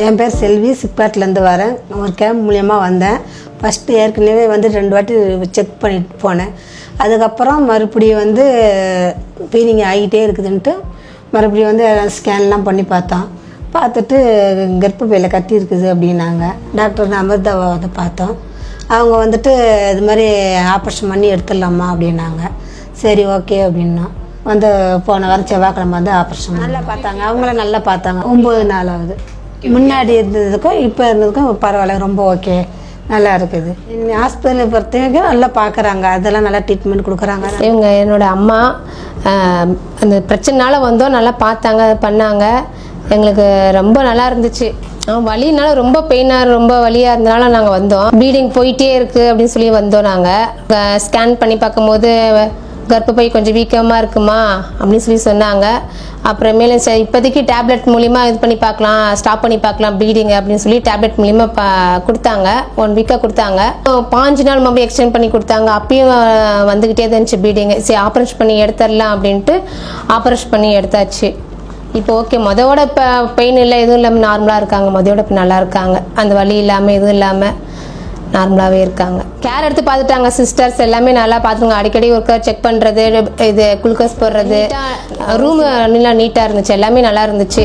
என் பேர் செல்வி, சிப்காட்லேருந்து வரேன். ஒரு கேம்ப் மூலியமாக வந்தேன். ஃபஸ்ட்டு ஏற்கனவே வந்து 2 வாட்டி செக் பண்ணிட்டு போனேன். அதுக்கப்புறம் மறுபடியும் வந்து பீலிங் ஆகிட்டே இருக்குதுன்ட்டு மறுபடியும் வந்து ஸ்கேன்லாம் பண்ணி பார்த்துட்டு கர்ப்பப்பையில் கட்டி இருக்குது அப்படின்னாங்க. டாக்டர் அமிர்தாவை வந்து பார்த்தோம். அவங்க வந்துட்டு இது மாதிரி ஆப்ரேஷன் பண்ணி எடுத்துடலாமா அப்படின்னாங்க. சரி ஓகே அப்படின்னா வந்து போன வாரம் செவ்வாய்க்கிழமை வந்து ஆப்ரேஷன் நல்லா பார்த்தாங்க. அவங்கள நல்லா பார்த்தாங்க. 9 நாள் ஆகுது. முன்னாடி இருந்ததுக்கும் இப்போ இருந்ததுக்கும் பரவாயில்ல, ரொம்ப ஓகே, நல்லா இருக்குது. ஹாஸ்பிட்டலை பொறுத்தவரைக்கும் நல்லா பார்க்குறாங்க, அதெல்லாம் நல்லா ட்ரீட்மெண்ட் கொடுக்குறாங்க. இவங்க என்னோடய அம்மா அந்த பிரச்சனைனால வந்தோம், நல்லா பார்த்தாங்க, பண்ணாங்க. எங்களுக்கு ரொம்ப நல்லா இருந்துச்சு. வலினால ரொம்ப பெயினாக ரொம்ப வலியாக இருந்தனால நாங்கள் வந்தோம். ப்ளீடிங் போயிட்டே இருக்குது அப்படின்னு சொல்லி வந்தோம். நாங்கள் ஸ்கேன் பண்ணி பார்க்கும்போது கர்ப்பப்பை கொஞ்சம் வீக்கமாக இருக்குமா அப்படின்னு சொல்லி சொன்னாங்க. அப்புறமேல சரி இப்போதைக்கு டேப்லெட் மூலிமா இது பண்ணி பார்க்கலாம், ஸ்டாப் பண்ணி பார்க்கலாம் ப்ளீடிங் அப்படின்னு சொல்லி டேப்லெட் மூலிமா கொடுத்தாங்க. 1 வீக்காக கொடுத்தாங்க. 5 நாள் மறுபடியும் எக்ஸ்டெண்ட் பண்ணி கொடுத்தாங்க. அப்பயும் வந்துக்கிட்டே தான் இருந்துச்சு ப்ளீடிங். சரி ஆப்ரேஷன் பண்ணி எடுத்துடலாம் அப்படின்ட்டு ஆப்ரேஷன் பண்ணி எடுத்தாச்சு. இப்போ ஓகே, மொதோட இப்போ பெயின் இல்லை, எதுவும் இல்லாமல் நார்மலாக இருக்காங்க. மொதோட இப்போ நல்லா இருக்காங்க, அந்த வலி இல்லாமல் எதுவும் இல்லாமல் நார்மலாகவே இருக்காங்க. கேர் எடுத்து பார்த்துட்டாங்க. சிஸ்டர்ஸ் எல்லாமே நல்லா பார்த்துருங்க. அடிக்கடி ஒருக்கா செக் பண்ணுறது, இது குளுக்கோஸ் போடுறது, ரூம் நல்லா நீட்டாக இருந்துச்சு, எல்லாமே நல்லா இருந்துச்சு.